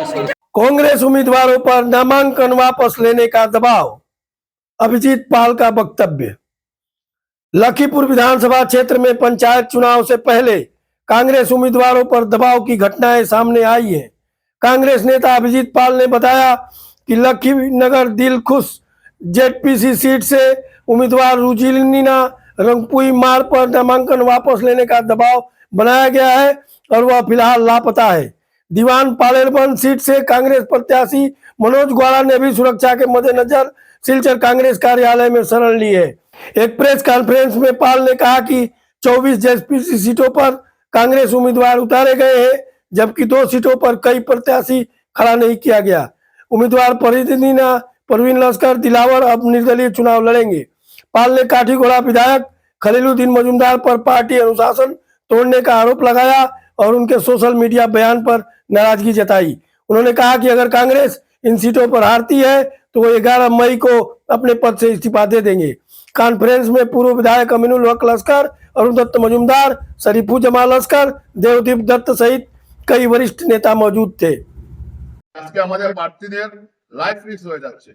कांग्रेस उम्मीदवारों पर नामांकन वापस लेने का दबाव, अभिजीत पाल का वक्तव्य। लखीपुर विधानसभा क्षेत्र में पंचायत चुनाव से पहले कांग्रेस उम्मीदवारों पर दबाव की घटनाएं सामने आई हैं। कांग्रेस नेता अभिजीत पाल ने बताया कि लखीनगर दिलखुश जेडपीसी सीट से उम्मीदवार रुजिलीना रंगपुई मार पर नामांकन वापस लेने का दबाव बनाया गया है और वह फिलहाल लापता है। दीवान पालेरबंद सीट से कांग्रेस प्रत्याशी मनोज ग्वाला ने भी सुरक्षा के मद्देनजर सिलचर कांग्रेस कार्यालय में शरण ली है। एक प्रेस कॉन्फ्रेंस में पाल ने कहा कि 24 जेडपीसी सीटों पर कांग्रेस उम्मीदवार उतारे गए हैं, जबकि 2 सीटों पर कई प्रत्याशी खड़ा नहीं किया गया। उम्मीदवार परवीन लश्कर दिलावर अब निर्दलीय चुनाव लड़ेंगे। पाल ने काठीगोड़ा विधायक खलीलुद्दीन मजूमदार पर पार्टी अनुशासन तोड़ने का आरोप लगाया और उनके सोशल मीडिया बयान पर नाराजगी जताई। उन्होंने कहा कि अगर कांग्रेस इन सीटों पर हारती है तो वो 11 मई को अपने पद से इस्तीफा दे देंगे। कॉन्फ्रेंस में पूर्व विधायक अमीनुल हक लश्कर, अरुण दत्त मजूमदार, शरीफू जमाल लश्कर, देवदीप दत्त सहित कई वरिष्ठ नेता मौजूद थे। আজকে আমাদের প্রার্থীদের লাইফ রিস্ক হয়ে যাচ্ছে।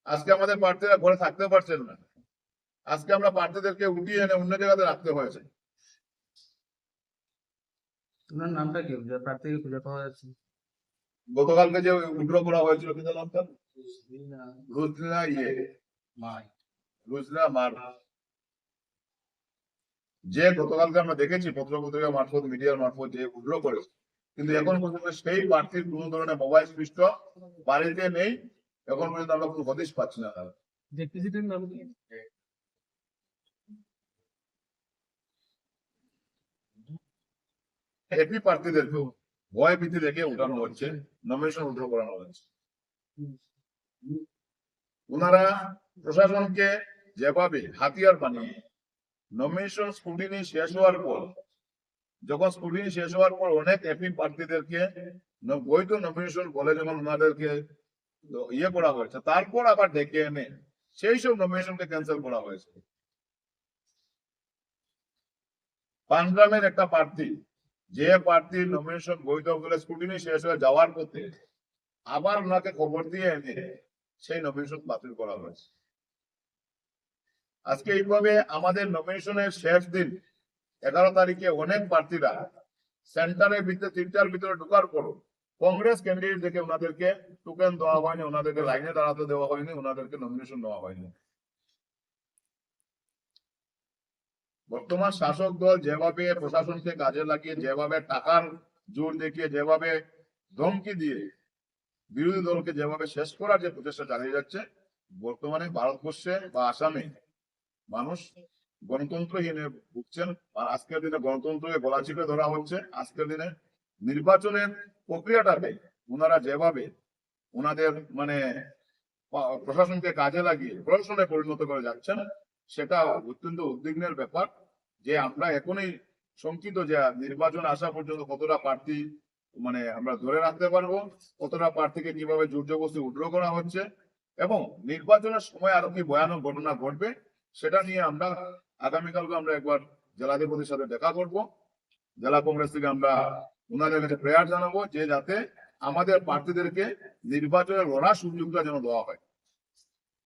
আজকে আমাদের প্রার্থীরা ঘরে থাকতে পারছেন না। আজকে আমরা প্রার্থীদেরকে উঠিয়ে এনে অন্য জায়গাতে রাখতে হয়েছে। আপনার নামটা কি? প্রার্থীকে খুঁজে পাওয়া যাচ্ছে। গতকালকে যে উইথড্র করা হয়েছিল কি নামটা? রুজলা মার। যে গতকালকে আমরা দেখেছি পত্রিকা মারফত, মিডিয়ার মারফত যে উইথড্র করেছে, কিন্তু এখন পর্যন্ত সেই প্রার্থীর কোন ধরনের মোবাইল সুইচ অফ, বাড়িতে নেই। এখন পর্যন্ত আমরা কোনো হদিশ পাচ্ছি না। ডেপুটির নাম কি? এপি প্রার্থীদেরকেও ভয় ভীতি দেখে উঠানো হচ্ছে, নমিনেশন উইথড্র করানো হচ্ছে। ওনারা প্রশাসনকে যেভাবে হাতিয়ার বানিয়ে নমিনেশন স্ক্রুটিনি শেষ হওয়ার পর, যখন স্ক্রুটিনি শেষ হওয়ার পর অনেক এপি প্রার্থীদেরকে বৈধ নমিনেশন বলে যখন ওনাদেরকে ইয়ে করা হয়েছে, তারপর আবার ডেকে এনে সেই সব নমিনেশনকে ক্যান্সেল করা হয়েছে। পাঞ্জাবের একটা প্রার্থী, যে প্রার্থীর নমিনেশন বৈধ বলে স্ক্রুটিনি শেষ হয়ে যাওয়ার পথে আবার ওনাকে খবর দিয়ে এনে সেই নমিনেশন বাতিল করা হয়েছে। আজকে এইভাবে আমাদের নমিনেশনের শেষ দিন 11 তারিখে অনেক প্রার্থীরা সেন্টারের ভিতরে 3টার ভিতরে ঢোকার পর কংগ্রেস ক্যান্ডিডেট দেখে ওনাদেরকে টোকেন দেওয়া হয়নি, ওনাদেরকে লাইনে দাঁড়াতে দেওয়া হয়নি, ওনাদেরকে নমিনেশন দেওয়া হয়নি। বর্তমান শাসক দল যেভাবে প্রশাসনকে কাজে লাগিয়ে, যেভাবে টাকার জোর দেখিয়ে, যেভাবে ধমকি দিয়ে বিরোধী দলকে যেভাবে শেষ করার যে প্রচেষ্টা চালিয়ে যাচ্ছে, বর্তমানে ভারতবর্ষে বা আসামে মানুষ গণতন্ত্রহীনে ভুগছেন। আর আজকের দিনে গণতন্ত্রকে গলা চিপে ধরা হচ্ছে। আজকের দিনে নির্বাচনের প্রক্রিয়াটাকে ওনারা যেভাবে ওনাদের প্রশাসনকে কাজে লাগিয়ে প্রশাসনে পরিণত করে যাচ্ছেন, সেটা অত্যন্ত উদ্বিগ্নের ব্যাপার। যে আমরা এখনই শঙ্কিত যে নির্বাচন আসা পর্যন্ত কতটা প্রার্থী আমরা ধরে রাখতে পারবো, কতটা প্রার্থীকে কিভাবে জোরজবরদস্তি উইথড্র করা হচ্ছে, এবং নির্বাচনের সময় আরো কি ভয়ানক ঘটনা ঘটবে, সেটা নিয়ে আমরা আগামীকালকে আমরা একবার জেলাধিপতির সাথে দেখা করব। জেলা কংগ্রেস থেকে আমরা ওনাদের কাছে প্রেয়ার জানাবো যে যাতে আমাদের প্রার্থীদেরকে নির্বাচনের লড়ার সুযোগটা যেন দেওয়া হয়।